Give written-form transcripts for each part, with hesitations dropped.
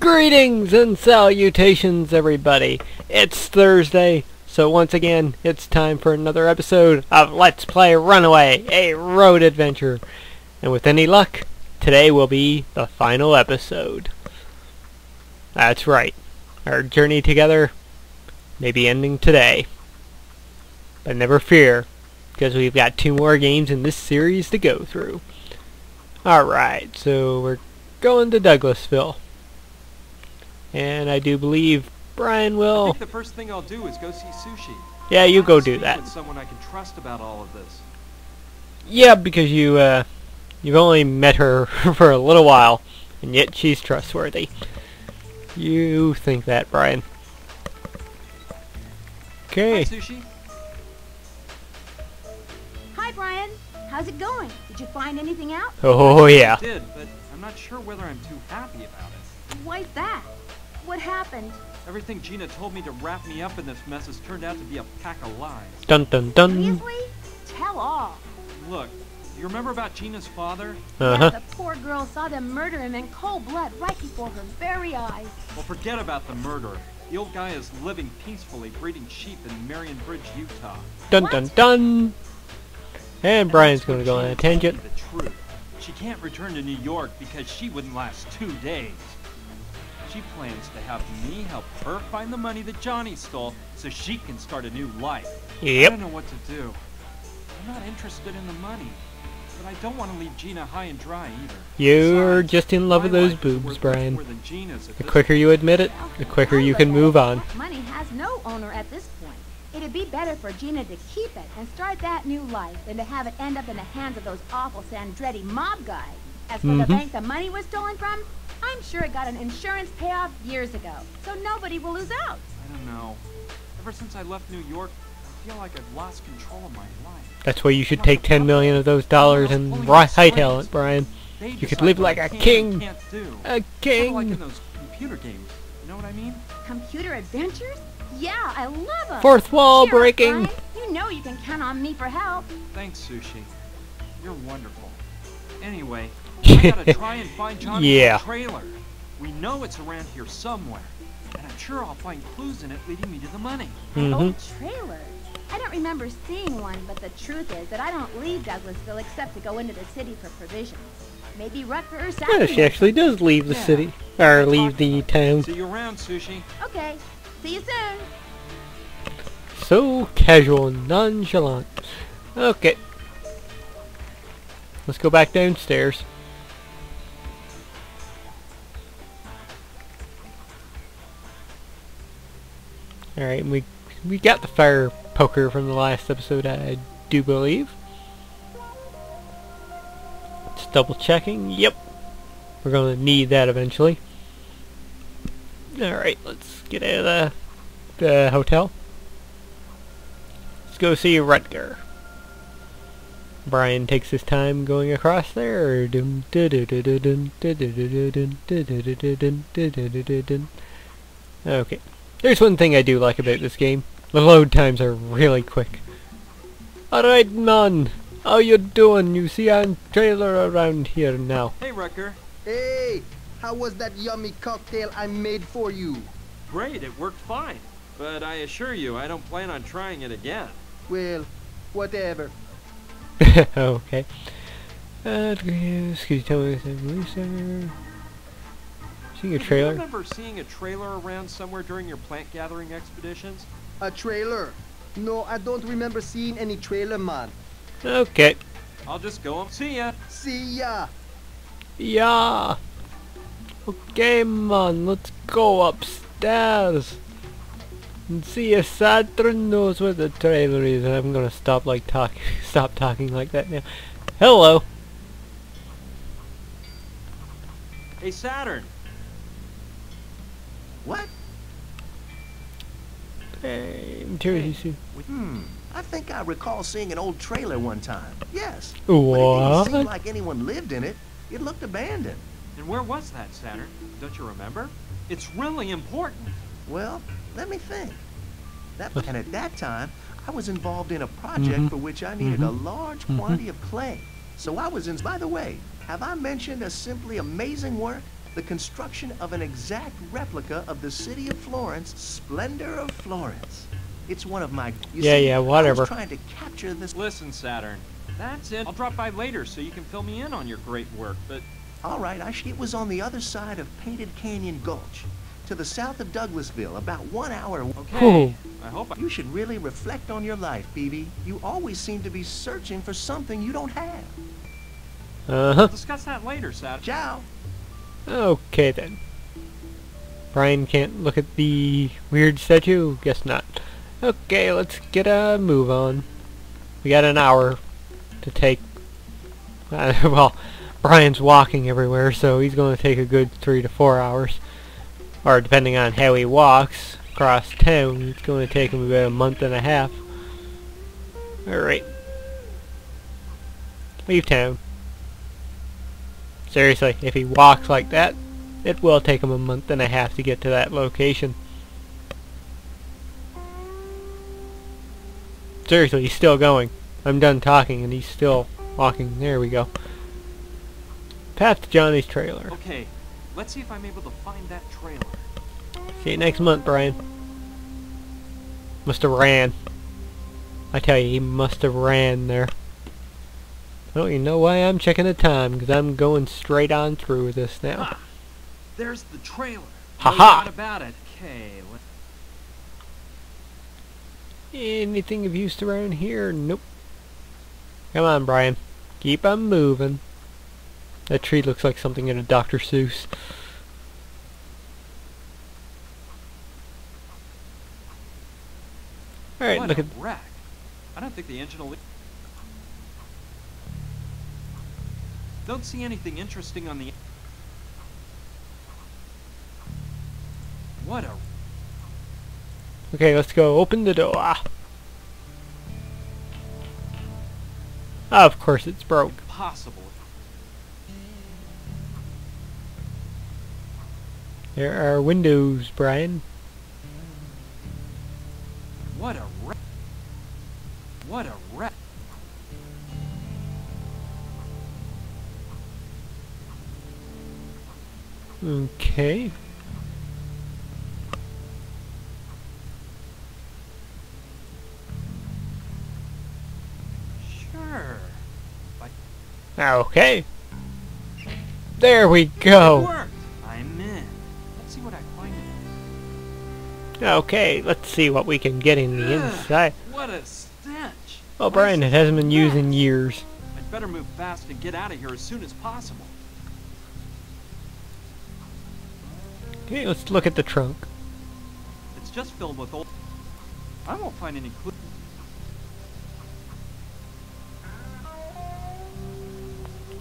Greetings and salutations, everybody. It's Thursday, so once again, it's time for another episode of Let's Play Runaway, a road adventure. And with any luck, today will be the final episode. That's right. Our journey together may be ending today. But never fear, because we've got 2 more games in this series to go through. Alright, so we're going to Douglasville. And I do believe Brian will... I think the first thing I'll do is go see Sushi. Yeah, you go do that. With someone I can trust about all of this. Yeah, because you've only met her for a little while, and yet she's trustworthy. You think that, Brian. Okay. Hi, Sushi. Hi, Brian. How's it going? Did you find anything out? Oh, yeah. I did, but I'm not sure whether I'm too happy about it. Why's that? What happened? Everything Gina told me to wrap me up in this mess has turned out to be a pack of lies. Dun dun dun. Seriously? Tell all. Look, you remember about Gina's father? Uh-huh. Yeah, the poor girl saw them murder him in cold blood right before her very eyes. Well, forget about the murder. The old guy is living peacefully, breeding sheep in Marion Bridge, Utah. Dun What? dun dun. And Brian's going to go on a Gina told me tangent. the truth. She can't return to New York because she wouldn't last 2 days. She plans to have me help her find the money that Johnny stole so she can start a new life. I Yep. don't know what to do. I'm not interested in the money, but I don't want to leave Gina high and dry either. You're Besides, just in love my with those life is boobs, worth much Brian. more than Gina's at The this quicker you admit it, the quicker you can move on. That money has no owner at this point. It'd be better for Gina to keep it and start that new life than to have it end up in the hands of those awful Sandretti mob guys. As for the bank the money was stolen from, I'm sure it got an insurance payoff years ago, so nobody will lose out. I don't know. Ever since I left New York, I feel like I've lost control of my life. That's why you should take 10 million of those dollars and hightail it, Brian. You could live like a king. A king. Like in those computer games. You know what I mean? Computer adventures? Yeah, I love them. Fourth wall Cheer up, breaking. Brian. You know you can count on me for help. Thanks, Sushi. You're wonderful. Anyway, I gotta try and find Johnny's Yeah. trailer. We know it's around here somewhere, and I'm sure I'll find clues in it leading me to the money. An old trailer. I don't remember seeing one, but the truth is that I don't leave Douglasville except to go into the city for provisions. Maybe Rutgers or Yeah, South. she actually does leave the city. Or leave the town. See you around, Sushi. Okay. See you soon. So casual and nonchalant. Okay. Let's go back downstairs. Alright, we got the fire poker from the last episode, I do believe. Just double checking. Yep. We're going to need that eventually. Alright, let's get out of the hotel. Let's go see Rutger. Brian takes his time going across there. Okay. There's one thing I do like about this game. The load times are really quick. Alright, man. How you doing? You see a trailer around here now. Hey, Rutger. Hey, how was that yummy cocktail I made for you? Great, it worked fine. But I assure you, I don't plan on trying it again. Well, whatever. Okay. Excuse me, tell me seeing a Do you trailer? remember seeing a trailer around somewhere during your plant gathering expeditions? A trailer? No, I don't remember seeing any trailer, man. Okay. I'll just go and see ya. See ya. Yeah. Okay, man, let's go upstairs and see if Saturn knows where the trailer is. I'm gonna stop talking like that now. Hello. Hey, Saturn. What? Hey, material suit. I think I recall seeing an old trailer one time. Yes. What? But it didn't seem like anyone lived in it. It looked abandoned. And where was that, Saturn? Don't you remember? It's really important. Well, let me think. And at that time, I was involved in a project for which I needed a large quantity of clay. So I was in... By the way, have I mentioned a simply amazing work? the construction of an exact replica of the city of Florence, Splendor of Florence. It's one of my... Yeah, whatever. I was trying to capture this... Listen, Saturn, that's it. I'll drop by later so you can fill me in on your great work, but... All right, it was on the other side of Painted Canyon Gulch, to the south of Douglasville, about 1 hour... Okay, I hope You should really reflect on your life, Phoebe. You always seem to be searching for something you don't have. We'll discuss that later, Saturn. Ciao. Okay then. Brian can't look at the weird statue? Guess not. Okay, let's get a move on. We got an hour to take. Well, Brian's walking everywhere, so he's going to take a good 3 to 4 hours. Or depending on how he walks across town, it's going to take him about a month and a half. Alright. Leave town. Seriously, if he walks like that, it will take him a month and a half to get to that location. Seriously, he's still going. I'm done talking and he's still walking. There we go. Path to Johnny's trailer. Okay, let's see if I'm able to find that trailer. See you next month, Brian. Must have ran. I tell you, he must have ran there. I don't even know why I'm checking the time, because I'm going straight on through with this now. Ha! There's the trailer. Ha No ha! doubt about it. Okay, Anything of use around here? Nope. Come on, Brian. Keep on moving. That tree looks like something in a Dr. Seuss. Alright, what look a at... wreck. I don't think the engine will... Don't see anything interesting on the... What a... Okay, let's go. Open the door. Ah, of course it's broke. Impossible. There are windows, Brian. What a wreck. What a wreck. Okay. Sure. Okay. There we It go. worked. I'm in. Let's see what I find. Okay, let's see what we can get in the Ugh, inside. What a stench. Oh, Brian, it hasn't been used in years. I'd better move fast and get out of here as soon as possible. Okay, let's look at the trunk. It's just filled with old... I won't find any clues.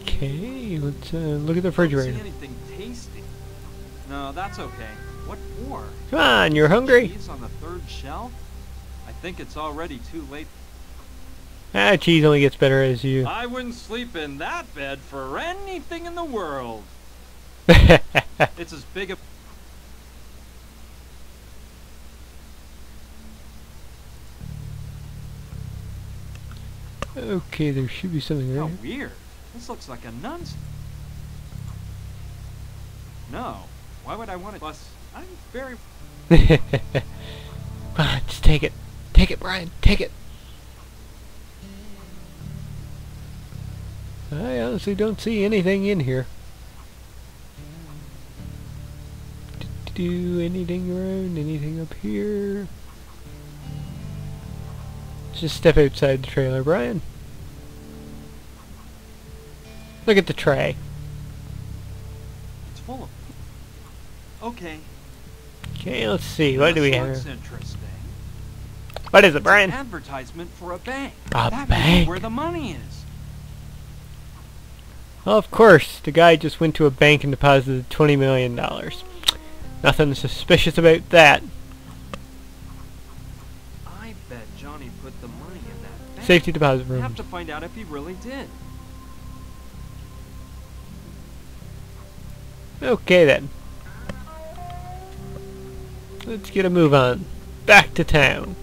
Okay, let's look at the I don't see refrigerator. anything tasty. No, that's okay. What for? Come on, you're hungry? Cheese on the third shelf? I think it's already too late. Ah, cheese only gets better as you... I wouldn't sleep in that bed for anything in the world. It's as big a... Okay, there should be something How right weird. This looks like a nun's... No. Why would I want it? Plus, I'm very... here. Come on, just take it. Take it, Brian. Take it. I honestly don't see anything in here. Do anything around? Anything up here? Just step outside the trailer, Brian. Look at the tray. It's full of... Okay. Okay, let's see. What do we This looks have? interesting. What is it, It's Brian? an advertisement for a bank. A That bank? may be where the money is. Well, of course, the guy just went to a bank and deposited $20 million. Nothing suspicious about that. I bet Johnny put the money in that bank. Safety deposit We room. have to find out if he really did. Okay then. Let's get a move on. Back to town.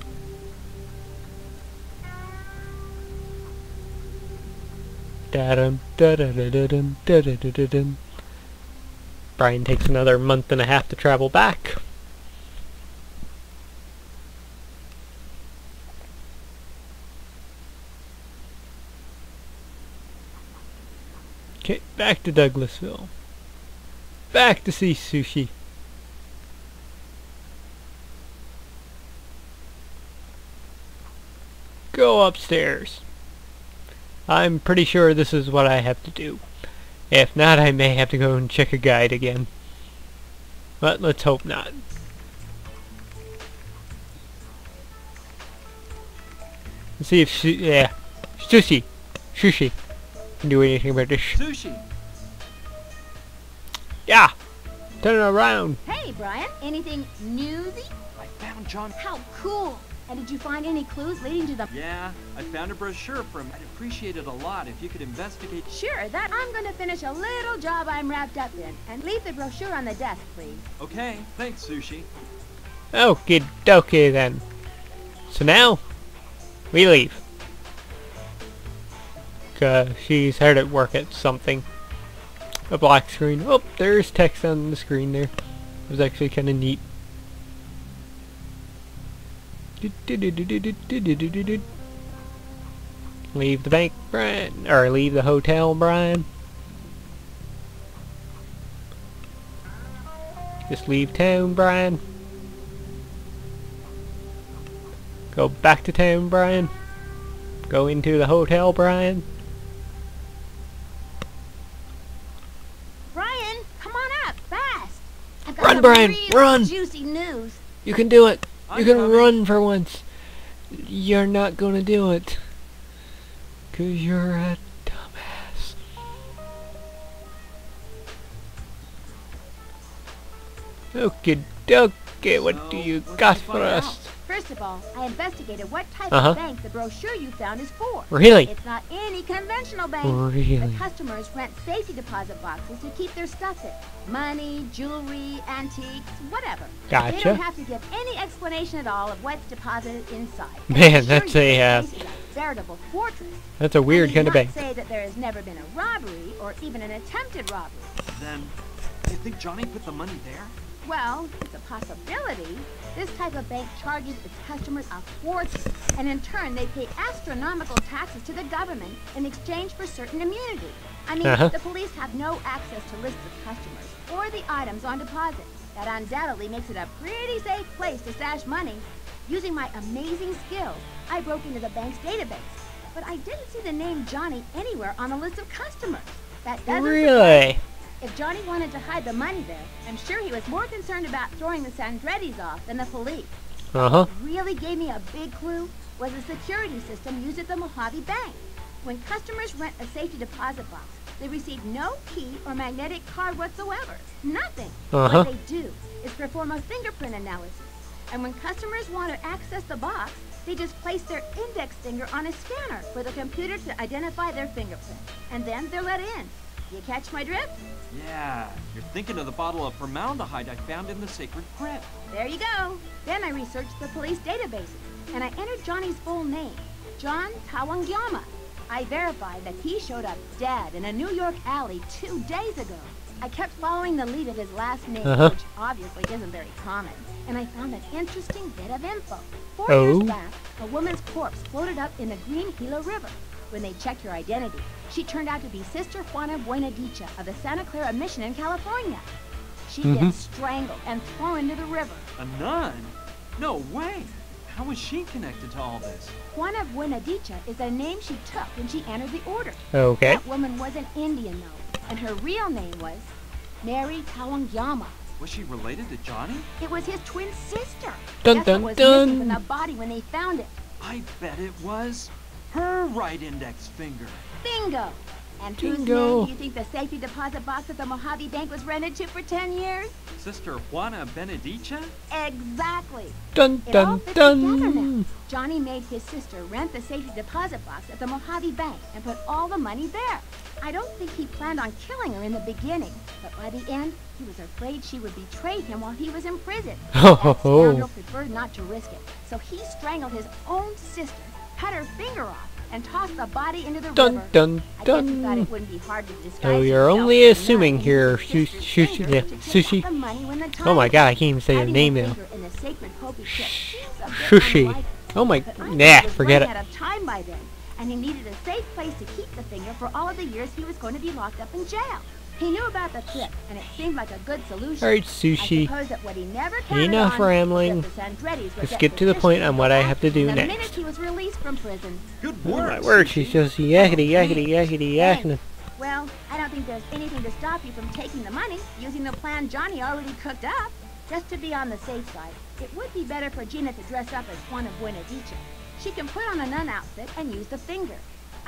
Da-dum, da-da-da-da-dum, da-da-da-da-dum. Brian takes another month and a half to travel back. Okay, back to Douglasville. Back to see sushi. Go upstairs. I'm pretty sure this is what I have to do. If not, I may have to go and check a guide again. But let's hope not. Let's see if sushi can do anything about this. Sushi! Yeah! Turn it around. Hey, Brian, anything newsy? I found John. How cool! And did you find any clues leading to the... Yeah, I found a brochure for him. I'd appreciate it a lot if you could investigate. Sure, that I'm gonna finish a little job I'm wrapped up in. And leave the brochure on the desk, please. Okay, thanks, Sushi. Okie dokie then. So now, we leave. She's hard at work at something. A black screen. Oh, there's text on the screen there. It was actually kind of neat. Leave the bank, Brian. Or leave the hotel, Brian. Just leave town, Brian. Go back to town, Brian. Go into the hotel, Brian. Brian, come on up, fast! I've got Run, some Brian, real run! juicy news. You can do it. You I'm can coming. run for once. You're not gonna do it. 'Cause you're a dumbass. Okie dokie, what do you So, what'd got you for find us? out? First of all, I investigated what type Uh-huh. of bank the brochure you found is for. Really? It's not any conventional bank. Really? The customers rent safety deposit boxes to keep their stuff in. Money, jewelry, antiques, whatever. They Gotcha. don't have to give any explanation at all of what's deposited inside. And Man, I assure that's you, a, this place is a veritable fortress. That's a weird I kind of need not bank. say that there has never been a robbery or even an attempted robbery. Then, you think Johnny put the money there? Well, it's a possibility. This type of bank charges its customers a fortune, and in turn they pay astronomical taxes to the government in exchange for certain immunity. I mean, the police have no access to lists of customers or the items on deposit. That undoubtedly makes it a pretty safe place to stash money. Using my amazing skills, I broke into the bank's database, but I didn't see the name Johnny anywhere on the list of customers. That doesn't surprise me. Really? If Johnny wanted to hide the money there, I'm sure he was more concerned about throwing the Sandrettis off than the police. Uh-huh. What really gave me a big clue was the security system used at the Mojave Bank. When customers rent a safety deposit box, they receive no key or magnetic card whatsoever. Nothing. Uh-huh. What they do is perform a fingerprint analysis. And when customers want to access the box, they just place their index finger on a scanner for the computer to identify their fingerprint. And then they're let in. You catch my drift? Yeah, you're thinking of the bottle of formaldehyde I found in the sacred crypt. There you go. Then I researched the police databases, and I entered Johnny's full name, John Tawangyama. I verified that he showed up dead in a New York alley 2 days ago. I kept following the lead of his last name, which obviously isn't very common, and I found an interesting bit of info. 4 years back, a woman's corpse floated up in the Green Gila River. When they checked her identity, she turned out to be Sister Juana Buenadicha of the Santa Clara Mission in California. She'd been strangled and thrown into the river. A nun? No way! How was she connected to all this? Juana Buenadicha is a name she took when she entered the order. Okay. That woman was an Indian, though, and her real name was Mary Tawangyama. Was she related to Johnny? It was his twin sister. Dun, Guess dun, what was missing dun. from the body when they found it? I bet it was her right index finger. Bingo! And whose Bingo. name do you think the safety deposit box at the Mojave Bank was rented to for 10 years? Sister Juana Benedicha? Exactly. Dun It all dun fits together now. dun. Johnny made his sister rent the safety deposit box at the Mojave Bank and put all the money there. I don't think he planned on killing her in the beginning, but by the end, he was afraid she would betray him while he was in prison. That scoundrel preferred not to risk it, so he strangled his own sister, cut her finger off, and toss the body into the Dun river. dun I guess you thought dun. it wouldn't be hard to disguise So you're yourself only as a assuming nut and here, use your sister's Sushi. finger Yeah, to take Sushi. out the money when the Oh my time God, I can't even say the Hiding name the now. finger in the sacred Hopi tip seems a bit Sushi. unlikely, Oh my. but I Nah, think he was forget running it. out of time by then, and he needed a safe place to keep the finger for all of the years he was going to be locked up in jail. He knew about the tip, and it seemed like a good solution. Alright, I Sushi. suppose that what he never counted Enough on rambling. was that the Sandrettis would Let's get get to the point suspicious on what I have to do the next. minute he was released from prison. Good Oh work. my word, she's just yakety yakety yakety yakety. Well, I don't think there's anything to stop you from taking the money, using the plan Johnny already cooked up. Just to be on the safe side, it would be better for Gina to dress up as one of Buena Dicha. She can put on a nun outfit and use the finger.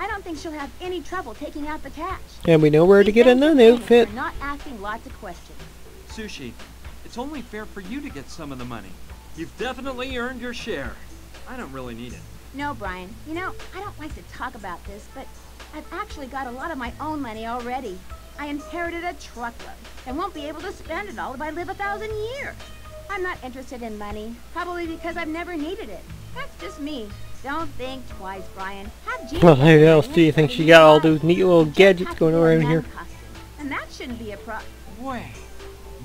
I don't think she'll have any trouble taking out the cash. And we know where to get a nun outfit. For not asking lots of questions. Sushi, it's only fair for you to get some of the money. You've definitely earned your share. I don't really need it. No, Brian. You know, I don't like to talk about this, but I've actually got a lot of my own money already. I inherited a truckload and won't be able to spend it all if I live 1,000 years. I'm not interested in money, probably because I've never needed it. That's just me. Don't think twice, Brian. Have Gina Well, how get else ready do you and think start she a got new all life. those neat little You just gadgets have to going get a around nun here? costume, and that shouldn't be a problem. Wait,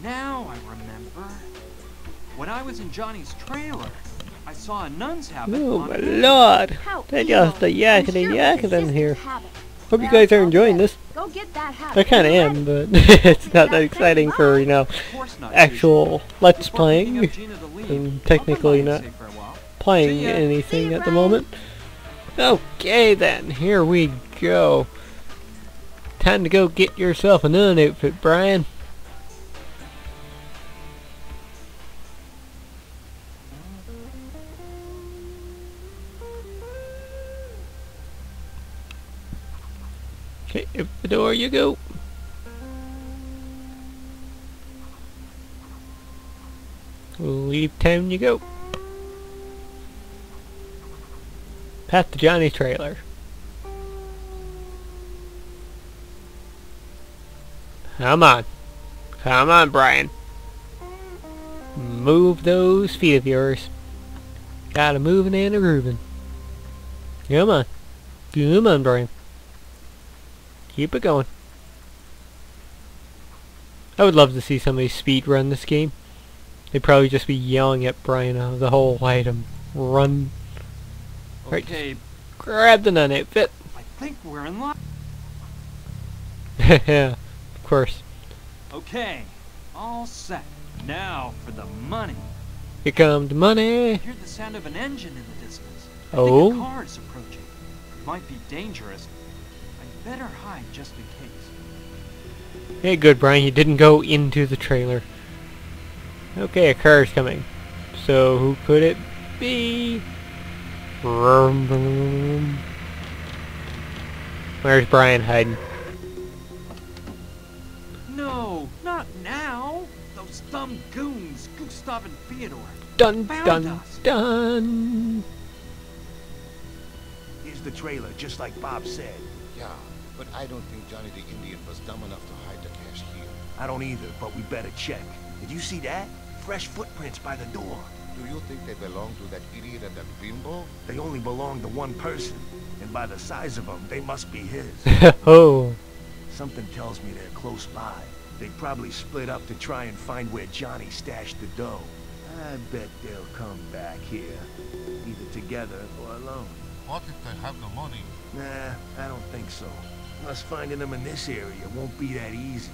now I remember. When I was in Johnny's trailer, I saw a nun's habit Oh on my it. lord! How They're evil. just a I'm yakety sure it yakety was in his here. sister's habit. Hope you Well, guys are go enjoying get this. it. Go get that habit. I kinda You're am, ready. but it's not that exciting for, you know, Of course not, actual Let's Before picking Playing. up Gina to leave, And I'll come technically by not and say farewell. playing See ya. anything See ya, at the Brian. moment. Okay then, here we go. Time to go get yourself a nun outfit, Brian. Okay, out the door you go. Leave town you go. Past the Johnny trailer. Come on. Come on, Brian. Move those feet of yours. Gotta moving and a grooving. Come on. Come on, Brian. Keep it going. I would love to see somebody speed run this game. They'd probably just be yelling at Brian the whole item. Run. Right. Okay, Grab the nun outfit. I think we're in line. Yeah, of course. Okay, all set. Now for the money. Here comes the money. I hear the sound of an engine in the distance. I Oh? think a car is approaching. It might be dangerous. I'd better hide just in case. Hey, good, Brian. You didn't go into the trailer. Okay, a car's coming. So, who could it be? Vroom, vroom. Where's Brian hiding? No, not now. Those dumb goons, Gustav and Theodore. Dun, Found dun, us. dun. Here's the trailer, just like Bob said. Yeah, but I don't think Johnny the Indian was dumb enough to hide the cash here. I don't either, but we better check. Did you see that? Fresh footprints by the door. Do you think they belong to that idiot and that bimbo? They only belong to one person, and by the size of them, they must be his. Oh. Something tells me they're close by. They probably split up to try and find where Johnny stashed the dough. I bet they'll come back here, either together or alone. What if they have the money? Nah, I don't think so. Plus, finding them in this area won't be that easy.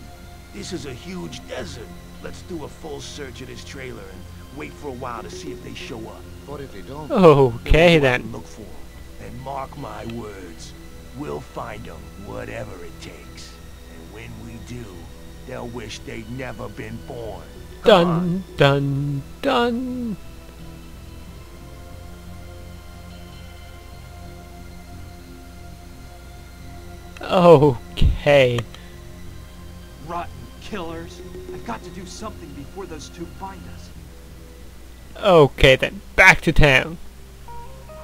This is a huge desert. Let's do a full search of this trailer and wait for a while to see if they show up. What if they don't? Okay We'll go out and then. look for them. And mark my words, we'll find them, whatever it takes. And when we do, they'll wish they'd never been born. Come on. Dun, dun, dun. Okay. Rotten killers. I've got to do something before those two find us. Okay then, back to town.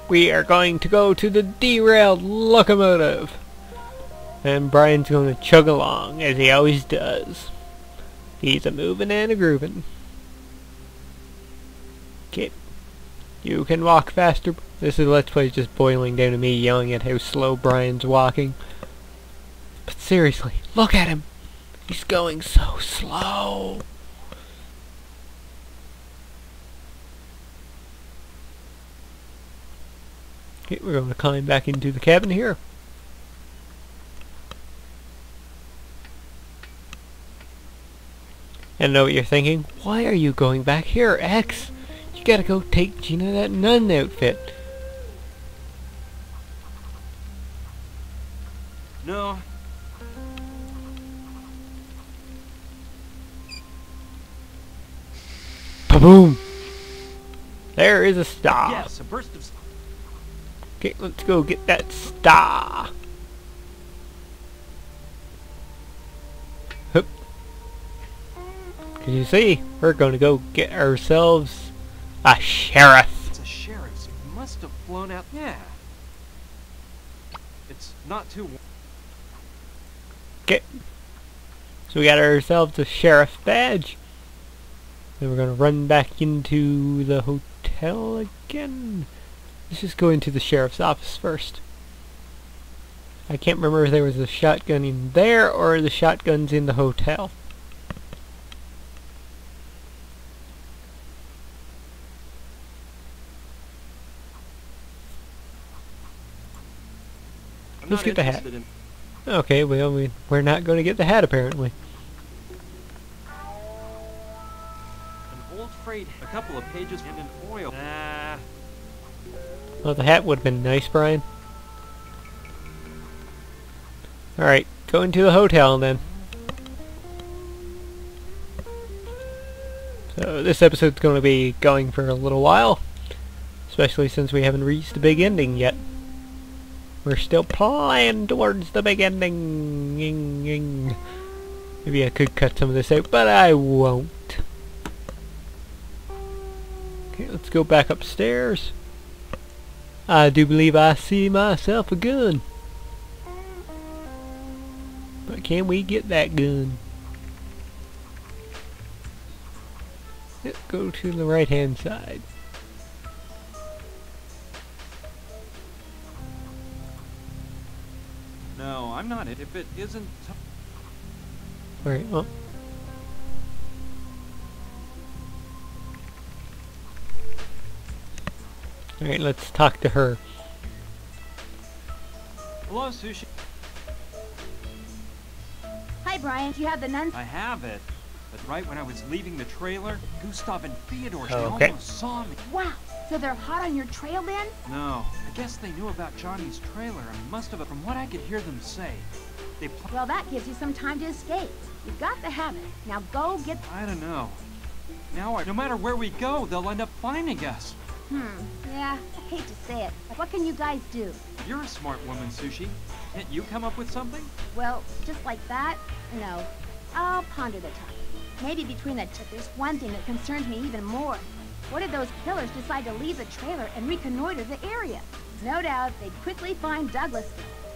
We are going to go to the derailed locomotive. And Brian's going to chug along, as he always does. He's a moving and a grooving. Okay. You can walk faster. This is Let's Play just boiling down to me yelling at how slow Brian's walking. But seriously, look at him. He's going so slow. Okay, we're going to climb back into the cabin here. And I know what you're thinking. Why are you going back here, X? You gotta go take Gina that nun outfit. No. Ba-boom! There is a star. Yes, a burst of... Okay, let's go get that star. Hup. Can you see? We're going to go get ourselves a sheriff. It's a sheriff's. It must have flown out. Yeah. It's not too... Okay. So we got ourselves a sheriff badge. Then we're going to run back into the hotel again. Let's just go into the sheriff's office first. I can't remember if there was a shotgun in there or the shotgun's in the hotel. Let's get the hat. Okay, well, we're not going to get the hat apparently. An old freight, a couple of pages, and an oil. Well, the hat would have been nice, Brian. Alright, go into the hotel then. So this episode's going to be going for a little while. Especially since we haven't reached the big ending yet. We're still playing towards the big ending. Maybe I could cut some of this out, but I won't. Okay, let's go back upstairs. I do believe I see myself a gun. But can we get that gun? Let's go to the right hand side. No, I'm not it. If it isn't... Alright, well. Alright, let's talk to her. Hello, Sushi. Hi, Brian. Do you have the nuns? I have it. But right when I was leaving the trailer, Gustav and Theodore, Okay. they almost saw me. Wow. So they're hot on your trail then? No, I guess they knew about Johnny's trailer and must have, from what I could hear them say, they Well, that gives you some time to escape. You've got to have it. Now go get... I don't know. Now, no matter where we go, they'll end up finding us. Yeah, I hate to say it. But what can you guys do? You're a smart woman, Sushi. Can't you come up with something? Well, just like that? No. I'll ponder the topic. Maybe between the two, there's one thing that concerns me even more. What if those killers decide to leave the trailer and reconnoiter the area? No doubt they'd quickly find Douglas.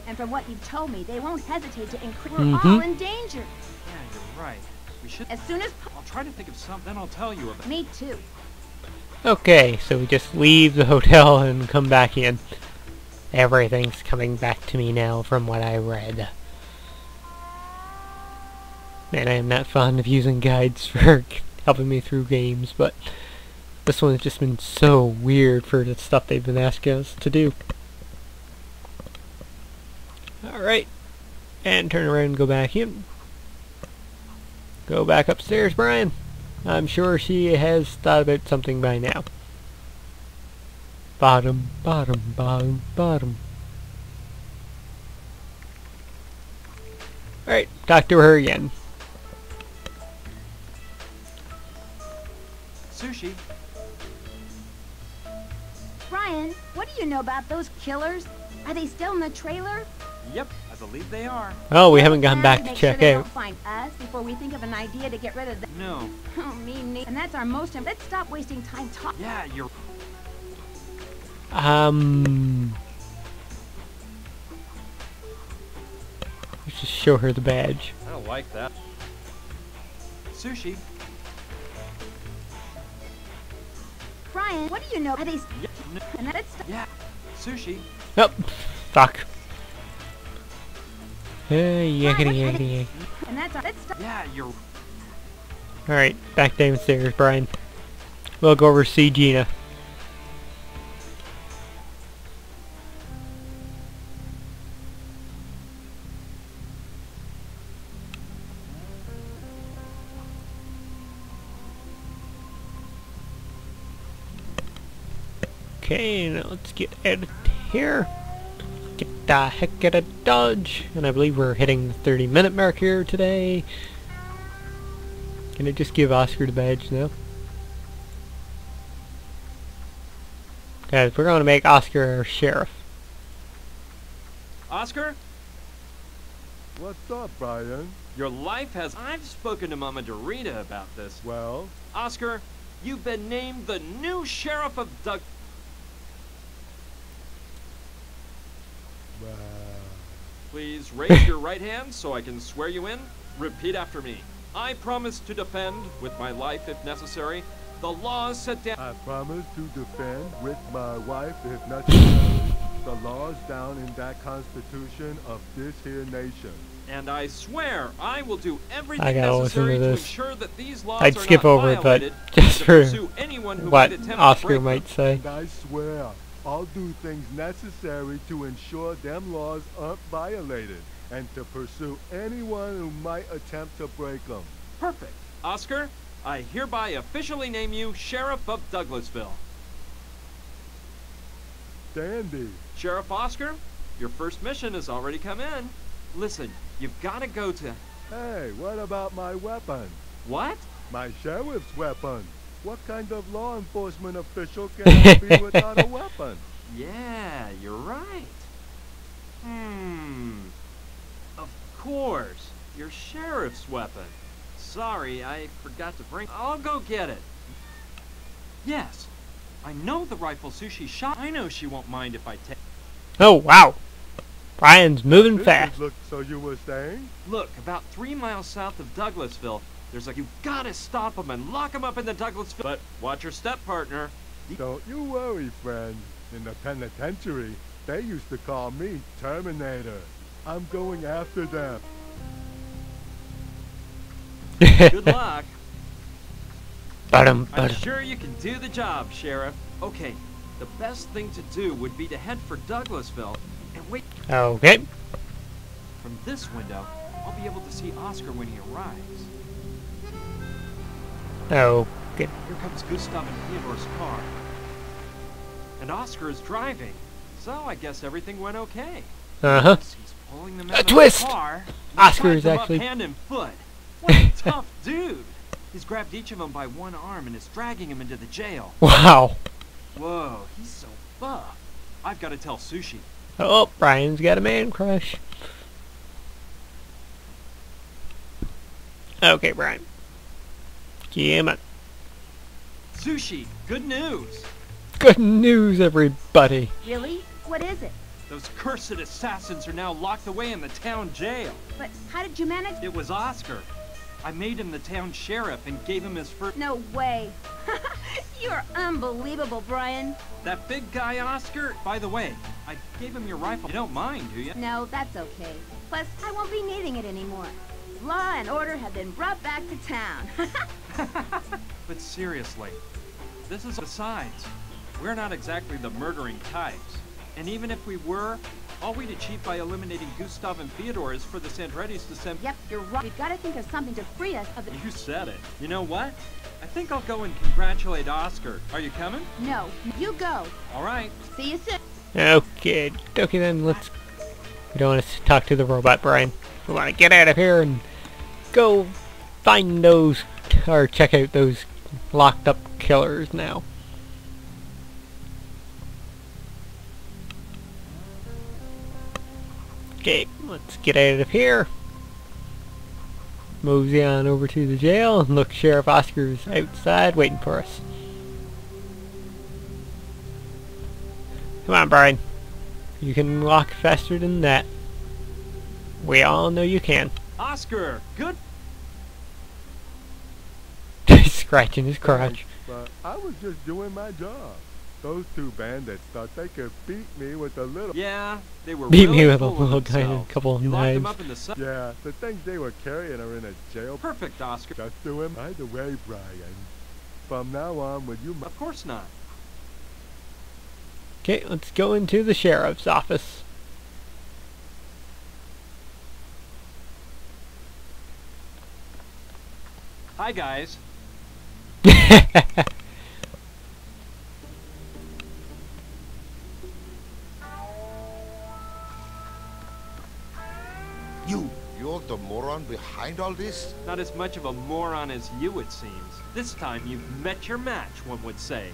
And from what you've told me, they won't hesitate to increase. We're all in danger. Yeah, you're right. We should... As soon as... I'll try to think of something, then I'll tell you about it. Me too. Okay, so we just leave the hotel and come back in. Everything's coming back to me now from what I read. Man, I am not fond of using guides for helping me through games, but this one has just been so weird for the stuff they've been asking us to do. Alright, and turn around and go back in. Go back upstairs, Brian. I'm sure she has thought about something by now. Bottom, bottom, bottom, bottom. Alright, talk to her again. Sushi, Brian, what do you know about those killers? Are they still in the trailer? yep, I believe they are. Oh, we haven't gone back to Make check sure they out. don't find us before we think of an idea to get rid of them. No. Oh, me neither. And that's our most... Let's stop wasting time talking. Yeah, you're... Let's just show her the badge. I don't like that. Sushi. Brian, what do you know? Are they... And that's... Yeah, Sushi. Oh, fuck. Yakety. And that's... Yeah, you're... Alright, back downstairs, Brian. We'll go over to see Gina. Okay, now let's get out of here. Get the heck out of Dodge. And I believe we're hitting the 30-minute mark here today. Can I just give Oscar the badge now? Guys, we're going to make Oscar our sheriff. Oscar? What's up, Brian? Your life has... I've spoken to Mama Dorita about this. Well? Oscar, you've been named the new sheriff of Doug... Well... Please raise your right hand so I can swear you in. Repeat after me. I promise to defend, with my life if necessary, the laws set down... I promise to defend with my wife, if necessary, the laws down in that constitution of this here nation. And I swear I will do everything I gotta listen necessary to to this. ensure that these laws I'd are skip not over it, but violated, just to for pursue anyone who what might attempt to Oscar break might say. And I swear, I'll do things necessary to ensure them laws aren't violated, and to pursue anyone who might attempt to break them. Perfect. Oscar, I hereby officially name you Sheriff of Douglasville. Dandy. Sheriff Oscar, your first mission has already come in. Listen, you've got to go to... Hey, what about my weapon? What? My sheriff's weapon. What kind of law enforcement official can I be without a weapon? Yeah, you're right. Of course, your sheriff's weapon. Sorry, I forgot to bring... I'll go get it. Yes, I know the rifle Sushi shot. I know she won't mind if I take... Oh, wow. Brian's moving This fast. is Look, so you were saying? Look, about 3 miles south of Douglasville, there's a... You gotta stop him and lock him up in the Douglasville... But watch your step, partner. Don't you worry, friend. In the penitentiary, they used to call me Terminator. I'm going after them. Good luck. Ba-dum, I'm ba-dum. sure you can do the job, Sheriff. Okay, the best thing to do would be to head for Douglasville and wait. Okay. From this window, I'll be able to see Oscar when he arrives. Okay. Here comes Gustav and Theodore's car. And Oscar is driving, so I guess everything went okay. Uh-huh. He's pulling them A out of twist! the car. Oscar tied is them up actually- hand and foot. What a tough dude! He's grabbed each of them by one arm and is dragging him into the jail. Wow. Whoa, he's so buff. I've got to tell Sushi. Oh, Brian's got a man crush. Okay, Brian. Come on. Sushi, good news! Good news, everybody. Really? What is it? Those cursed assassins are now locked away in the town jail. But how did you manage? It was Oscar. I made him the town sheriff and gave him his first... No way. You're unbelievable, Brian. That big guy, Oscar? By the way, I gave him your rifle. You don't mind, do you? No, that's okay. Plus, I won't be needing it anymore. Law and order have been brought back to town. But seriously, this is... Besides, we're not exactly the murdering types. And even if we were, all we'd achieve by eliminating Gustav and Theodore is for the Sandrettis to send... Yep, you're right. We've got to think of something to free us of the... You said it. You know what? I think I'll go and congratulate Oscar. Are you coming? No, you go. All right. See you soon. Okay, then let's... We don't want to talk to the robot, Brian. We want to get out of here and go find those... Or check out those locked up killers now. Okay, let's get out of here. Mosey on over to the jail. And look, Sheriff Oscar's outside waiting for us. Come on, Brian. You can walk faster than that. We all know you can. Oscar, good. He's scratching his crotch. But I was just doing my job. Those two bandits thought they could beat me with a little... Yeah, they were Beat really me with a full of little guy and a themselves. couple of You locked them knives. up in the cell. Yeah, the things they were carrying are in a jail. Perfect, Oscar. Just do him. By the way, Brian, from now on, would you... Of course not. Okay, let's go into the sheriff's office. Hi, guys. You're the moron behind all this? Not as much of a moron as you, it seems. This time you've met your match, one would say.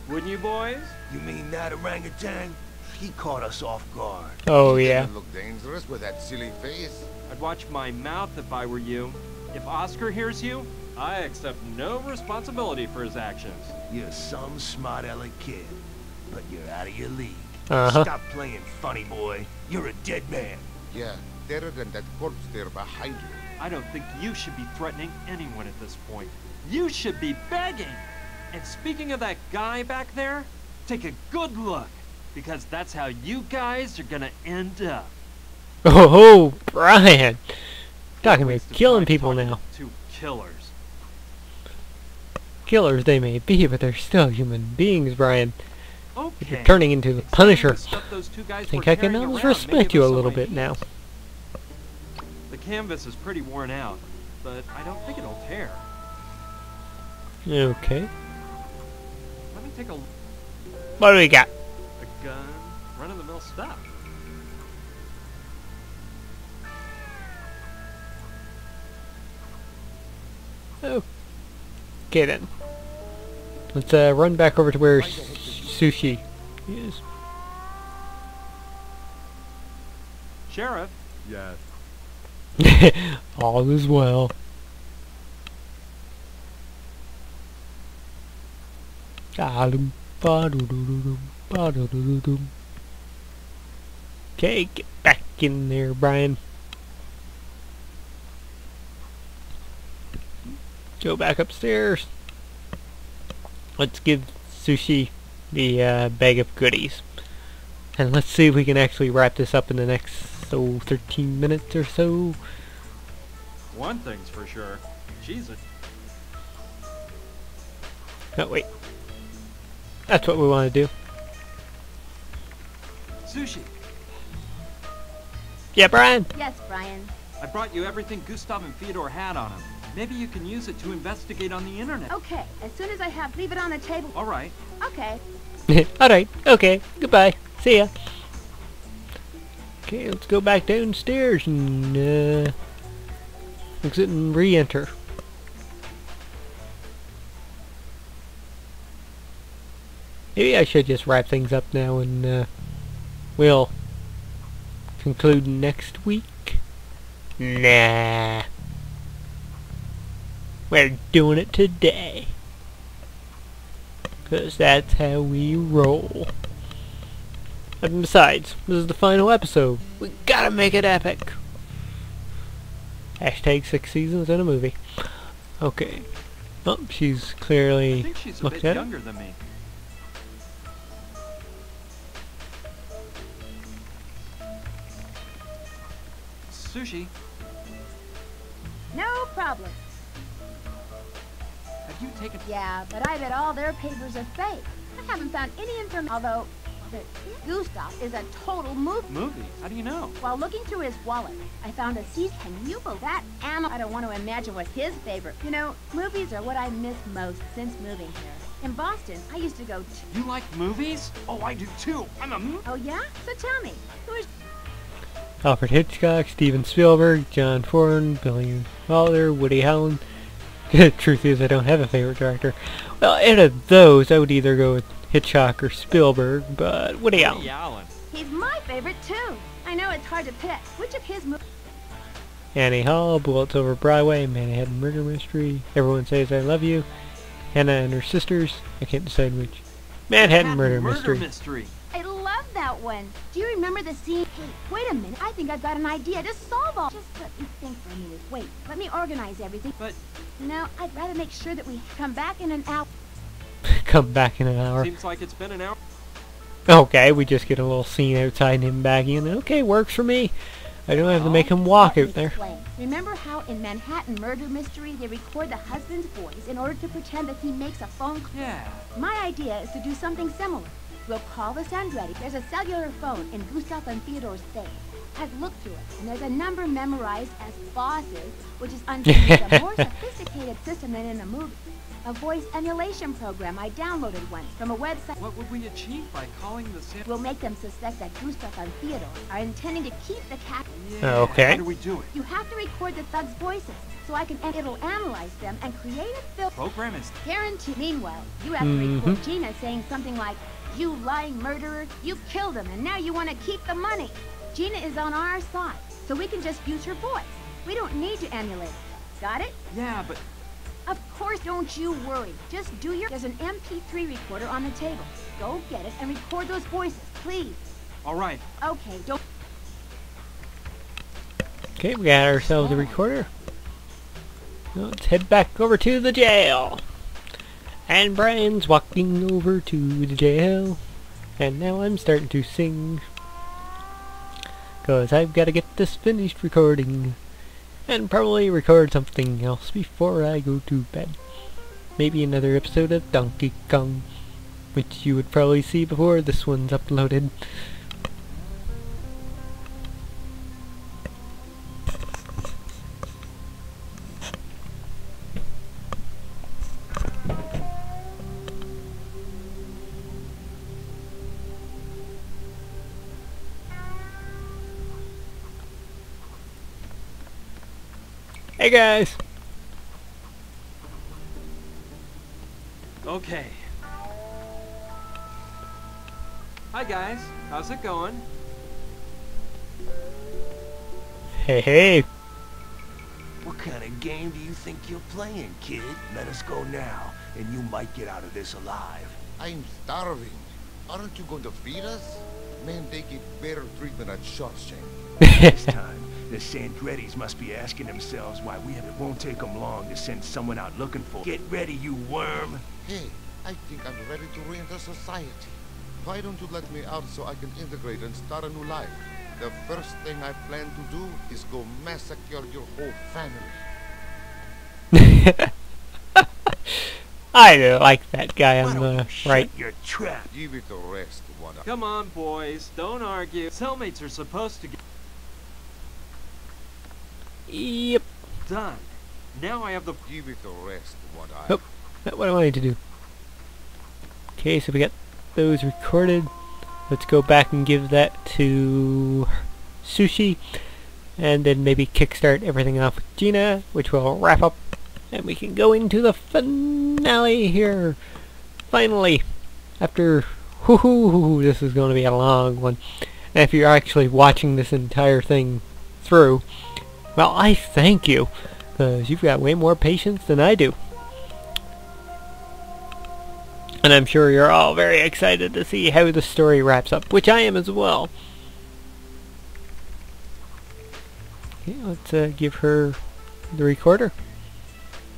Wouldn't you, boys? You mean that orangutan? He caught us off guard. Oh He yeah. didn't look dangerous with that silly face. I'd watch my mouth if I were you. If Oscar hears you, I accept no responsibility for his actions. You're some smart aleck kid, but you're out of your league. Uh-huh. Stop playing funny, boy. You're a dead man. Yeah, deader than that corpse there behind you. I don't think you should be threatening anyone at this point. You should be begging. And speaking of that guy back there, take a good look, because that's how you guys are gonna end up. Oh, Brian. Talking about Waste of killing time people talking now. to two killers. Killers they may be, but they're still human beings, Brian. Okay. If you're turning into the Except Punisher, the stuff those two guys I think were I can carrying almost around may respect give you a us some little bit now. ideas. The canvas is pretty worn out, but I don't think it'll tear. Okay. Let me take a What do we got? A gun, run-of-the-mill stuff. Okay then. Let's run back over to where Sushi is. Sheriff, Yes. All is well. Okay, get back in there, Brian. Go back upstairs. Let's give Sushi the bag of goodies. And let's see if we can actually wrap this up in the next, 13 minutes or so. one thing's for sure. She's a... Oh, wait. That's what we want to do. Sushi, Yeah, Brian? Yes, Brian. I brought you everything Gustav and Fyodor had on them. Maybe you can use it to investigate on the internet. Okay, as soon as I have, leave it on the table. All right. Okay. Alright, okay. Goodbye. See ya. Okay, let's go back downstairs and exit and re-enter. Maybe I should just wrap things up now and we'll conclude next week. Nah. We're doing it today. 'Cause that's how we roll. And besides, this is the final episode. We gotta make it epic. Hashtag 6 seasons in a movie. Okay. Oh, she's I clearly think she's a looked bit at it. younger than me. Sushi, No problem. have you taken... Yeah, but I bet all their papers are fake. I haven't found any information, although Gustav is a total mook. Movie? How do you know? While looking through his wallet, I found a seed. Can you believe that animal? I don't want to imagine what his favorite. You know, movies are what I miss most since moving here. In Boston, I used to go to... You like movies? Oh, I do too. I'm a... Oh, yeah? So tell me, who is... Alfred Hitchcock, Steven Spielberg, John Ford, Billy Wilder, Woody Allen. Truth is, I don't have a favorite director. Well, out of those, I would either go with Hitchcock or Spielberg, but Woody Allen. Woody Allen. He's my favorite, too. I know it's hard to pick. Which of his movies... Annie Hall, Bullets Over Broadway, Manhattan Murder Mystery, Everyone Says I Love You, Hannah and Her Sisters. I can't decide which. Manhattan Murder Mystery. I love that one. Do you remember the scene? Hey, wait a minute. I think I've got an idea to solve all... Just let me think for a minute. Wait, let me organize everything. But... No, I'd rather make sure that we come back in an hour. come back in an hour. Seems like it's been an hour. Okay, we just get a little scene outside and him back in. Okay, works for me. I don't have to make him walk Let out me there. explain. Remember how in Manhattan Murder Mystery they record the husband's voice in order to pretend that he makes a phone call? Yeah. My idea is to do something similar. We'll call the Sandretti. There's a cellular phone in Gustav and Theodore's safe. I've looked through it, and there's a number memorized as bosses, which is underneath a more sophisticated system than in a movie. A voice emulation program I downloaded once from a website. What would we achieve by calling the Sam? Will make them suspect that Gustav and Theodore are intending to keep the cat. Yeah. Okay. How do we do it? You have to record the thugs' voices, so it'll analyze them and create a film. Program is. Guaranteed. Meanwhile, you have to record Gina saying something like, "You lying murderer, you killed him, and now you want to keep the money." Gina is on our side, so we can just use her voice. We don't need to emulate it. Got it? Yeah, but Of course, don't you worry. Just do your... There's an MP3 recorder on the table. Go get it and record those voices, please. all right. Okay, don't... Okay, we got ourselves a recorder. Now let's head back over to the jail. And Brian's walking over to the jail. And now I'm starting to sing. 'Cause I've got to get this finished recording. And probably record something else before I go to bed. Maybe another episode of Donkey Kong, which you would probably see before this one's uploaded. Hey guys! Okay. Hi guys, how's it going? Hey hey! What kind of game do you think you're playing, kid? Let us go now, and you might get out of this alive. I'm starving. Aren't you going to feed us? Man, they give better treatment at Shawshank. This time, the Sandrettis must be asking themselves why it won't take them long to send someone out looking for. Get ready, you worm! Hey, I think I'm ready to re-enter society. Why don't you let me out so I can integrate and start a new life? The first thing I plan to do is go massacre your whole family. I like that guy on the right. Shut your trap! Give it a rest, one. Come on, boys, don't argue. Cellmates are supposed to get Yep. done. Now I have the. Give it a rest, one. Oh, that's what I wanted to do. Okay, so we got those recorded. Let's go back and give that to Sushi. And then maybe kickstart everything off with Gina, which will wrap up. And we can go into the finale here. Finally. After... Whoo-hoo-hoo, this is going to be a long one. And if you're actually watching this entire thing through, well, I thank you. Because you've got way more patience than I do. And I'm sure you're all very excited to see how the story wraps up, which I am as well. Okay, let's give her the recorder.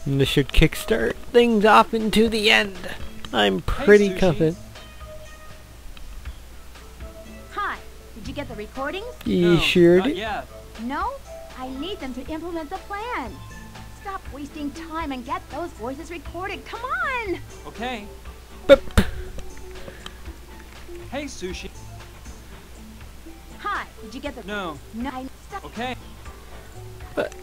And this should kickstart things off into the end. I'm pretty Sushi. confident. Hi, did you get the recordings? You No, sure not did? yet. No? I need them to implement the plan. Stop wasting time and get those voices recorded. Come on! Okay. But Hey, Sushi. Hi, did you get the... No. No, stop. Okay. But-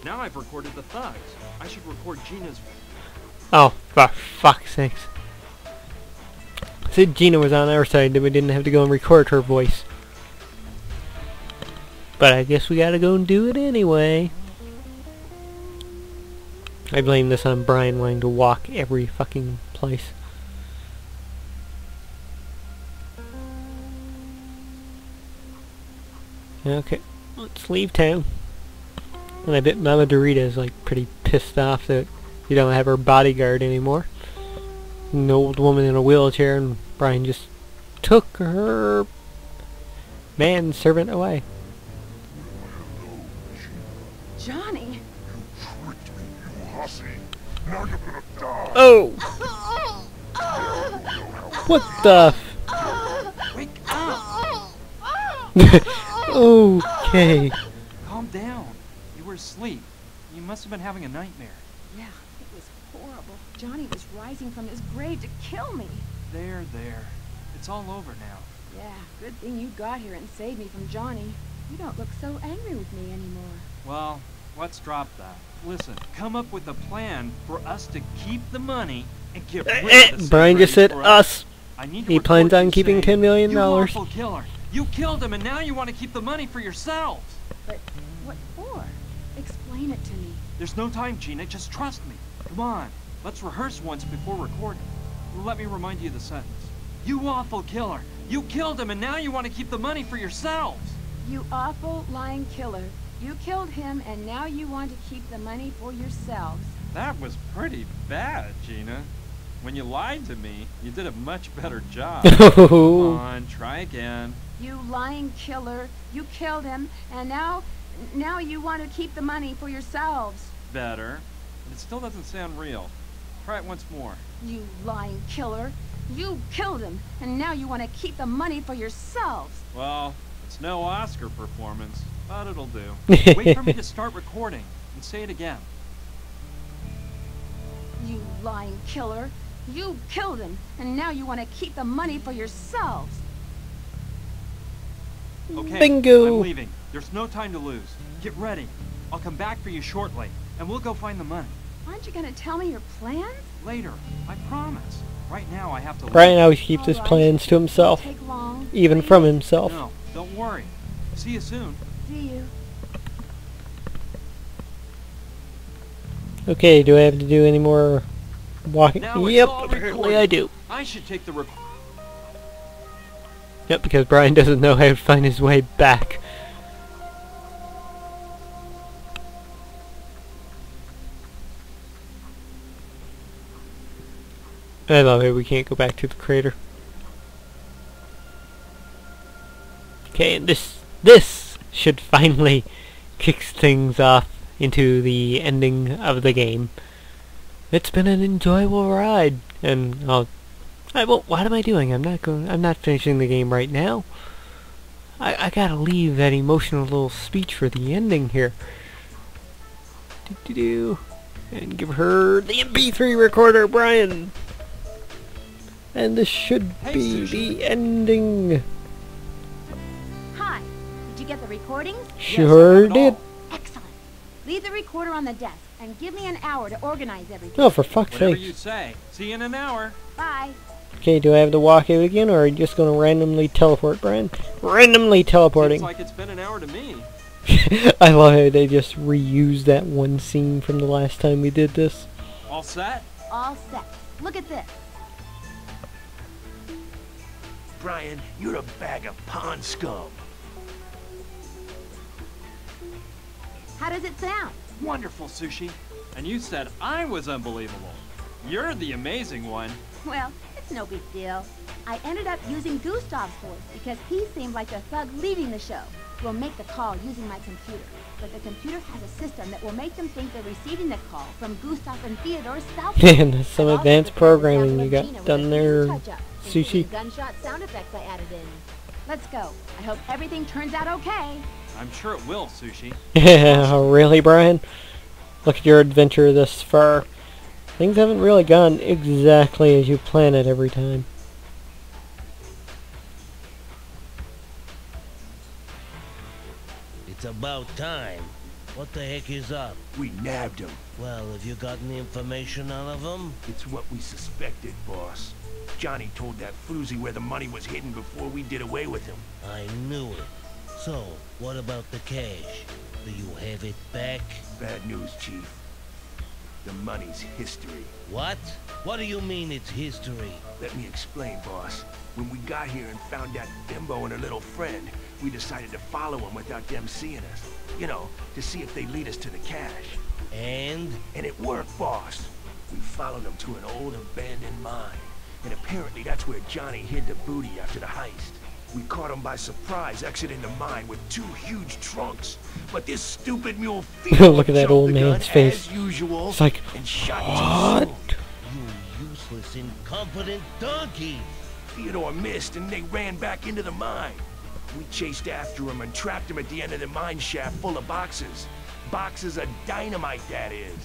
Now I've recorded the thugs. I should record Gina's. oh, for fuck's sakes. I said Gina was on our side, then we didn't have to go and record her voice. But I guess we gotta go and do it anyway. I blame this on Brian wanting to walk every fucking place. Okay, let's leave town. And I bet Mama Dorita's like pretty pissed off that you don't have her bodyguard anymore. An old woman in a wheelchair, and Brian just took her manservant away. Johnny? Tricked me, you hussy. Now you're gonna die. Oh! What the? Wake up! Okay. Calm down. You were asleep. You must have been having a nightmare. Yeah, it was horrible. Johnny was rising from his grave to kill me. There. It's all over now. Yeah, good thing you got here and saved me from Johnny. You don't look so angry with me anymore. Well, let's drop that. Listen, come up with a plan for us to keep the money and get rid of the Brian just said cigarettes for us. I need to He plans record on you keeping saying, $10 million. "You awful killer. You killed him and now you want to keep the money for yourselves." But what for? Explain it to me. There's no time, Gina. Just trust me. Come on. Let's rehearse once before recording. Let me remind you of the sentence. You awful killer. You killed him and now you want to keep the money for yourselves. You awful lying killer. You killed him and now you want to keep the money for yourselves. That was pretty bad, Gina. When you lied to me, you did a much better job. Come on, try again. You lying killer. You killed him and now you want to keep the money for yourselves. Better. But it still doesn't sound real. Try it once more. You lying killer. You killed him and now you want to keep the money for yourselves. Well, it's no Oscar performance, but it'll do. Wait for me to start recording and say it again. You lying killer. You killed him, and now you want to keep the money for yourselves. Okay, Bingo. I'm leaving. There's no time to lose. Get ready. I'll come back for you shortly, and we'll go find the money. Aren't you going to tell me your plans? Later, I promise. Right now I have to Brian leave. always keeps his All right. plans to himself, Won't take long. even Please? from himself. No, don't worry. See you soon. See you. Okay, do I have to do any more walking? Now it's Yep, all apparently recorded. I do. I should take the Yep, because Brian doesn't know how to find his way back. I love it, we can't go back to the crater. Okay, and this should finally kick things off into the ending of the game. It's been an enjoyable ride, and what am I doing? I'm not finishing the game right now. I gotta leave that emotional little speech for the ending here. And give her the MP3 recorder, Brian. And this should be the ending. Hi. Did you get the recordings? Sure did. Excellent. Leave the recorder on the desk and give me an hour to organize everything. Oh, for fuck's Whatever sake. you say. See you in an hour. Bye. Okay, do I have to walk out again, or are you just gonna randomly teleport, Brian? Randomly teleporting. Seems like it's been an hour to me. I love how they just reused that one scene from the last time we did this. All set? All set. Look at this. Brian, you're a bag of pond scum. How does it sound? Wonderful, Sushi. And you said I was unbelievable. You're the amazing one. Well, it's no big deal. I ended up using Gustav's voice because he seemed like a thug leading the show. We'll make the call using my computer. But the computer has a system that will make them think they're receiving the call from Gustav and Theodore's South. Man, there's some I've also advanced prepared the programming sample you of got Gina done with a there, few touch-ups, Sushi. including gunshot sound effects I added in. Let's go. I hope everything turns out okay. I'm sure it will, Sushi. Yeah, really, Brian? Look at your adventure thus far. Things haven't really gone exactly as you plan it every time. It's about time. What the heck is up? We nabbed him. Well, have you got any information out of him? It's what we suspected, boss. Johnny told that floozy where the money was hidden before we did away with him. I knew it. So, what about the cash? Do you have it back? Bad news, Chief. The money's history. What? What do you mean it's history? Let me explain, boss. When we got here and found that bimbo and her little friend, we decided to follow them without them seeing us. You know, to see if they lead us to the cash. And? And it worked, boss. We followed them to an old abandoned mine. And apparently that's where Johnny hid the booty after the heist. We caught him by surprise exiting the mine with 2 huge trunks. But this stupid mule Look at that old jumped the man's gun face. as usual It's like, and shot what? too soon. You useless, incompetent donkey! Theodore missed and they ran back into the mine. We chased after him and trapped him at the end of the mine shaft full of boxes. Boxes of dynamite, that is.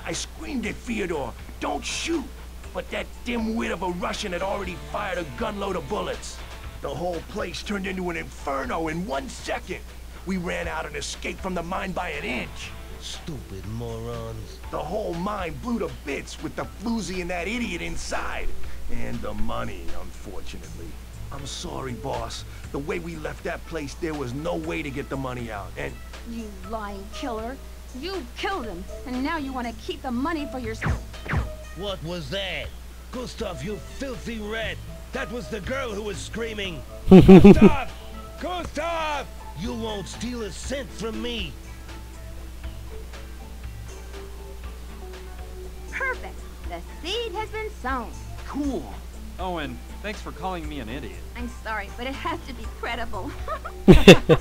I screamed at Theodore, "Don't shoot!" But that dimwit of a Russian had already fired a gunload of bullets. The whole place turned into an inferno in 1 second. We ran out and escaped from the mine by an inch. Stupid morons. The whole mine blew to bits with the floozy and that idiot inside. And the money, unfortunately. I'm sorry, boss. The way we left that place, there was no way to get the money out, and... You lying killer. You killed him, and now you want to keep the money for yourself. What was that? Gustav, you filthy rat! That was the girl who was screaming! Gustav! Gustav! You won't steal a cent from me! Perfect. The seed has been sown. Cool. Oh, and thanks for calling me an idiot. I'm sorry, but it has to be credible. It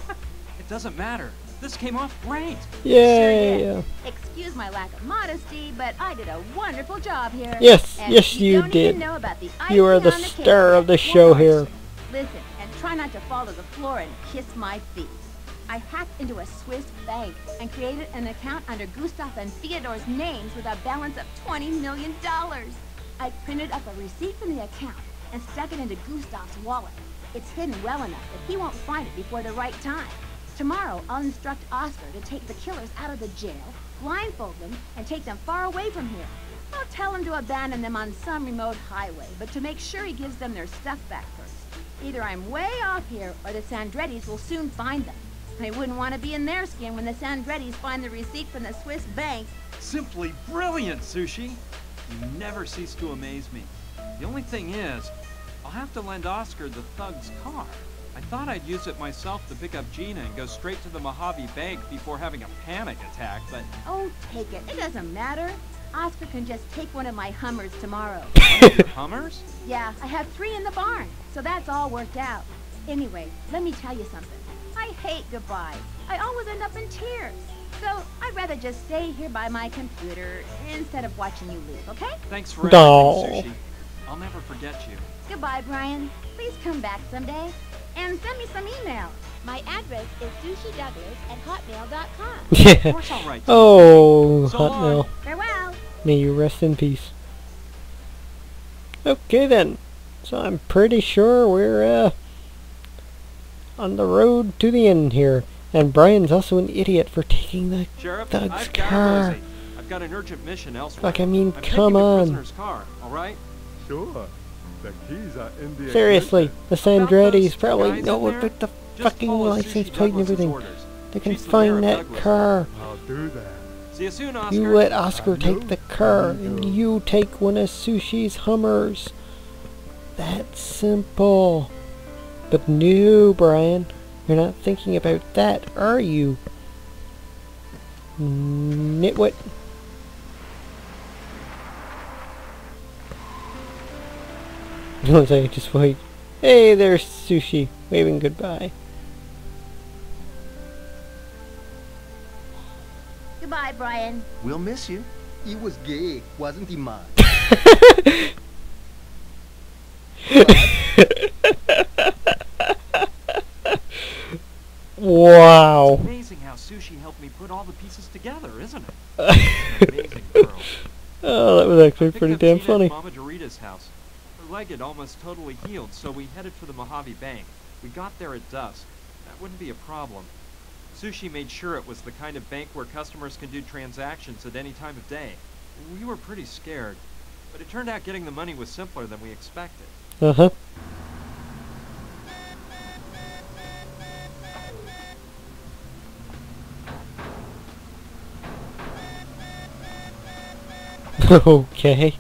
doesn't matter. This came off great. Yay! Sure did. Excuse my lack of modesty, but I did a wonderful job here. Yes, And yes you you don't did. even know about the You are icing the on cake. star of the show here. Listen, and try not to fall to the floor and kiss my feet. I hacked into a Swiss bank and created an account under Gustav and Theodore's names with a balance of $20 million. I printed up a receipt from the account and stuck it into Gustav's wallet. It's hidden well enough that he won't find it before the right time. Tomorrow, I'll instruct Oscar to take the killers out of the jail, blindfold them, and take them far away from here. I'll tell him to abandon them on some remote highway, but to make sure he gives them their stuff back first. Either I'm way off here, or the Sandrettis will soon find them. I wouldn't want to be in their skin when the Sandrettis find the receipt from the Swiss bank. Simply brilliant, Sushi. You never cease to amaze me. The only thing is, I'll have to lend Oscar the thug's car. I thought I'd use it myself to pick up Gina and go straight to the Mojave Bank before having a panic attack, but... Oh, take it. It doesn't matter. Oscar can just take one of my Hummers tomorrow. One of your Hummers? Yeah, I have 3 in the barn, so that's all worked out. Anyway, let me tell you something. I hate goodbyes. I always end up in tears. So I'd rather just stay here by my computer instead of watching you leave, okay? Thanks for No. everything, Sushi. I'll never forget you. Goodbye, Brian. Please come back someday. And send me some email. My address is sushidouglas@hotmail.com. Of Yeah. course I'll write to Oh, So Hotmail. Farewell. May you rest in peace. Okay then. So I'm pretty sure we're on the road to the end here. And Brian's also an idiot for taking the Sheriff, thug's I've got car. Rosie. I've got an urgent mission elsewhere. Like, I mean, I'm come taking the on. prisoner's car, all right? Sure. The keys are in the Seriously, ignition. the About Sandrettis those probably guys know in there? about the Just fucking follow license Sushi plate and Douglas's everything. orders. They can She's the mayor find of that Douglas. car. I'll do that. See you soon, Oscar. You let Oscar I take know the car, you and do. you take one of Sushi's Hummers. That's simple. But no, Brian, you're not thinking about that, are you? Nitwit. One second, just wait. Hey, there's Sushi, waving goodbye. Goodbye, Brian. We'll miss you. He was gay, wasn't he, man? Wow. It's amazing how Sushi helped me put all the pieces together, isn't it? She's an amazing girl. Oh, that was actually Picked pretty up damn Gina funny. at Mama Dorita's house. Her leg had almost totally healed, so we headed for the Mojave Bank. We got there at dusk. That wouldn't be a problem. Sushi made sure it was the kind of bank where customers can do transactions at any time of day. We were pretty scared, but it turned out getting the money was simpler than we expected. Uh-huh. Okay.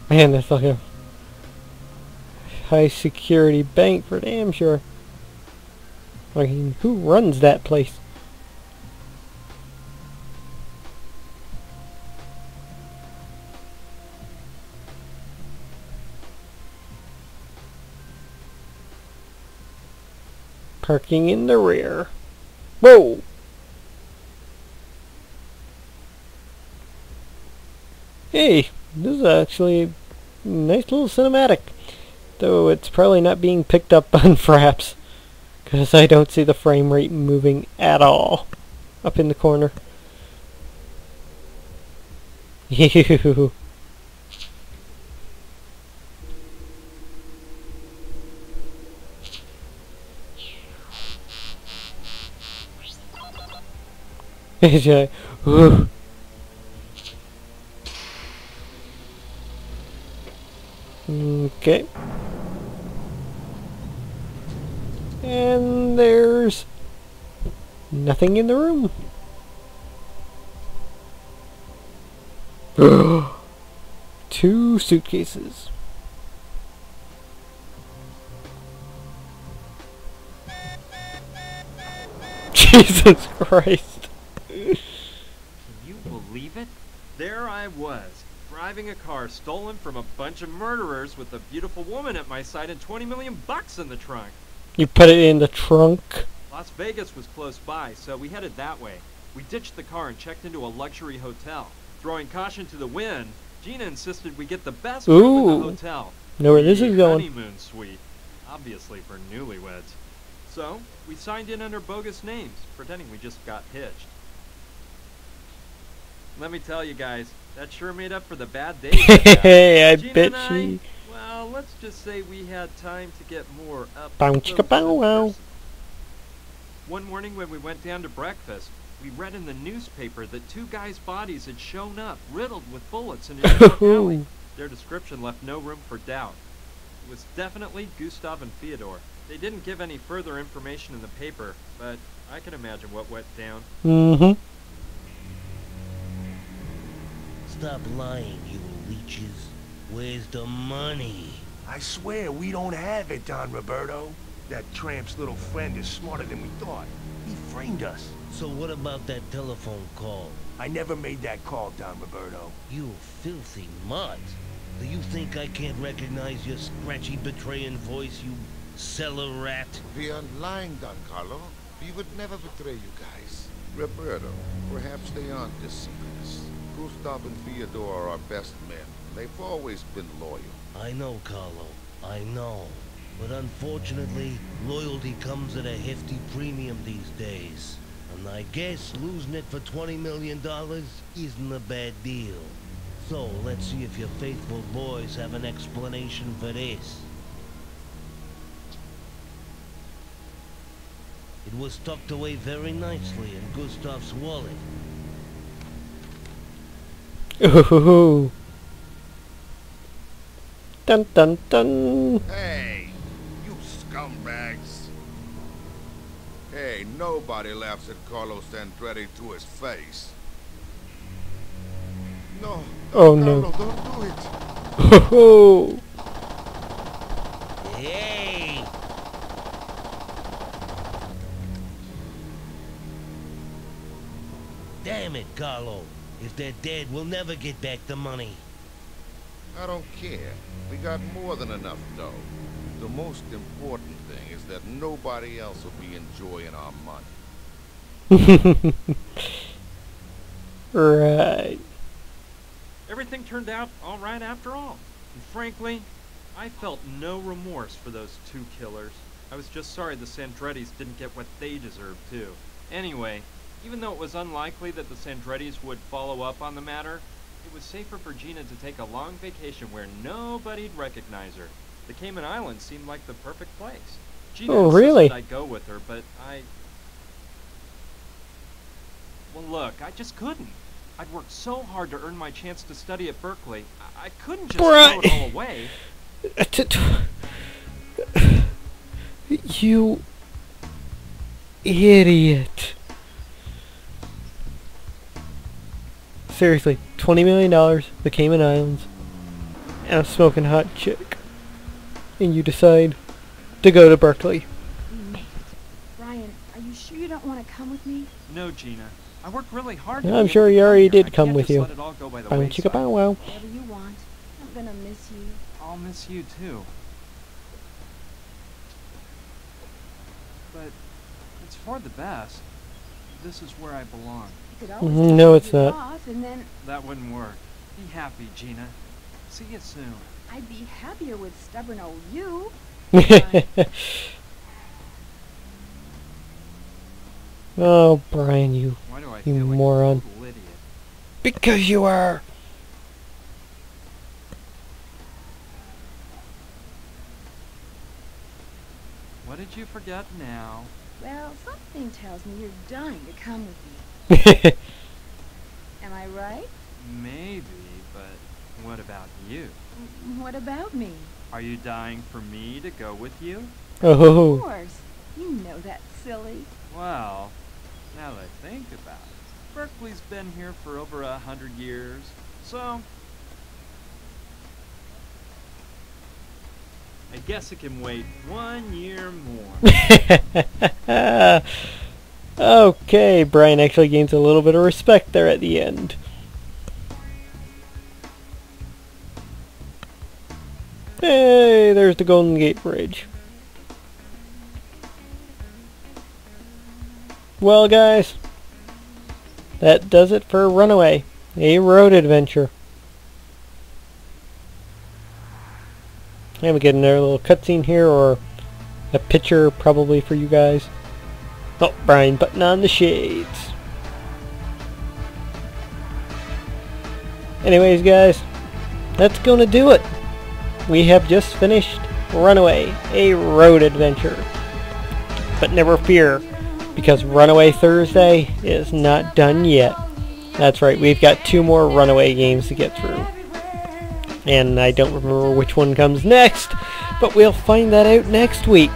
Man, that's like a high security bank for damn sure. I mean, who runs that place? Parking in the rear. Whoa! Hey, this is actually Nice little cinematic. Though it's probably not being picked up on Fraps. Because I don't see the frame rate moving at all. Up in the corner. Ew. Ooh. Okay. And there's nothing in the room. 2 suitcases. Jesus Christ. Can you believe it? There I was, driving a car stolen from a bunch of murderers with a beautiful woman at my side and 20 million bucks in the trunk. You put it in the trunk? Las Vegas was close by, so we headed that way. We ditched the car and checked into a luxury hotel. Throwing caution to the wind, Gina insisted we get the best room in the hotel. Know where this is The going. honeymoon suite, obviously for newlyweds. So, we signed in under bogus names, pretending we just got hitched. Let me tell you guys, that sure made up for the bad days. Hey, I Gina bet and she... Well, let's just say we had time to get more up. Bow chicka bow wow. One morning when we went down to breakfast, we read in the newspaper that 2 guys' bodies had shown up, riddled with bullets in a alley. Their description left no room for doubt. It was definitely Gustav and Fyodor. They didn't give any further information in the paper, but I can imagine what went down. Mm-hmm. Stop lying, you leeches. Where's the money? I swear we don't have it, Don Roberto. That tramp's little friend is smarter than we thought. He framed us. So what about that telephone call? I never made that call, Don Roberto. You filthy mutt. Do you think I can't recognize your scratchy betraying voice, you cellar rat? We aren't lying, Don Carlo. We would never betray you guys. Roberto, perhaps they aren't deceiving us. Gustav and Fyodor are our best men. They've always been loyal. I know, Carlo. I know. But unfortunately, loyalty comes at a hefty premium these days. And I guess losing it for $20 million isn't a bad deal. So, let's see if your faithful boys have an explanation for this. It was tucked away very nicely in Gustav's wallet. Ooh. Dun dun dun. Hey, you scumbags. Hey, nobody laughs at Carlos Andretti to his face. No. Oh Carlo, no. don't do it. Oh. Hey! Damn it, Carlo. If they're dead, we'll never get back the money. I don't care. We got more than enough dough. The most important thing is that nobody else will be enjoying our money. Right. Everything turned out all right after all. And frankly, I felt no remorse for those 2 killers. I was just sorry the Sandrettis didn't get what they deserved too. Anyway, even though it was unlikely that the Sandrettis would follow up on the matter, it was safer for Gina to take a long vacation where nobody'd recognize her. The Cayman Islands seemed like the perfect place. Gina really? insisted I'd go with her, but well, look, I just couldn't. I'd worked so hard to earn my chance to study at Berkeley. I couldn't just throw it all away. You idiot. Seriously, $20 million, the Cayman Islands, and a smoking hot chick. And you decide to go to Berkeley. Brian, are you sure you don't want to come with me? No, Gina. I worked really hard. I'm sure he already did come with you. Let it all go by the Bow wayside. chicka bow wow. Whatever you want. I'm gonna miss you. I'll miss you too. But it's for the best. This is where I belong. You could always No, take it's a year not. off and then That wouldn't work. Be happy, Gina. See you soon. I'd be happier with stubborn old you. Oh, Brian, you Why do I You feel like moron. a total idiot? because you are. What did you forget now? Well, something tells me you're dying to come with me. Am I right? Maybe, but what about you? What about me? Are you dying for me to go with you? Of Oh, course. You know that's silly. Well, now that I think about it, Berkeley's been here for over 100 years, so I guess it can wait 1 year more. okay, Brian actually gains a little bit of respect there at the end. Hey, there's the Golden Gate Bridge. Well, guys, that does it for Runaway, a road adventure. And we get another little cutscene here, or a picture probably for you guys. Oh, Brian putting on the shades. Anyways, guys, that's gonna do it. We have just finished Runaway, a road adventure. But never fear, because Runaway Thursday is not done yet. That's right, we've got 2 more Runaway games to get through. And I don't remember which one comes next, but we'll find that out next week.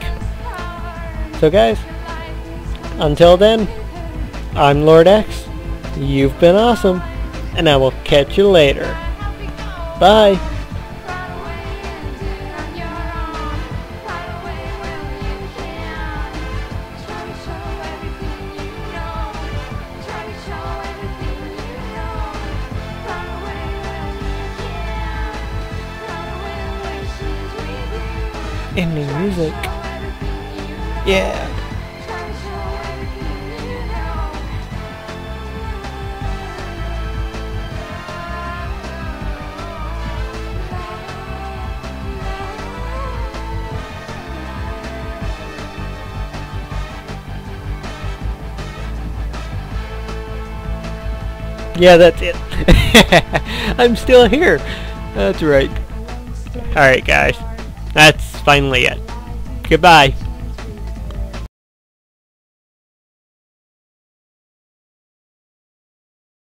So guys, until then, I'm Lord X, you've been awesome, and I will catch you later. Bye! Ending music. Yeah. Yeah, that's it. I'm still here. That's right. Alright, guys. That's finally it. Goodbye.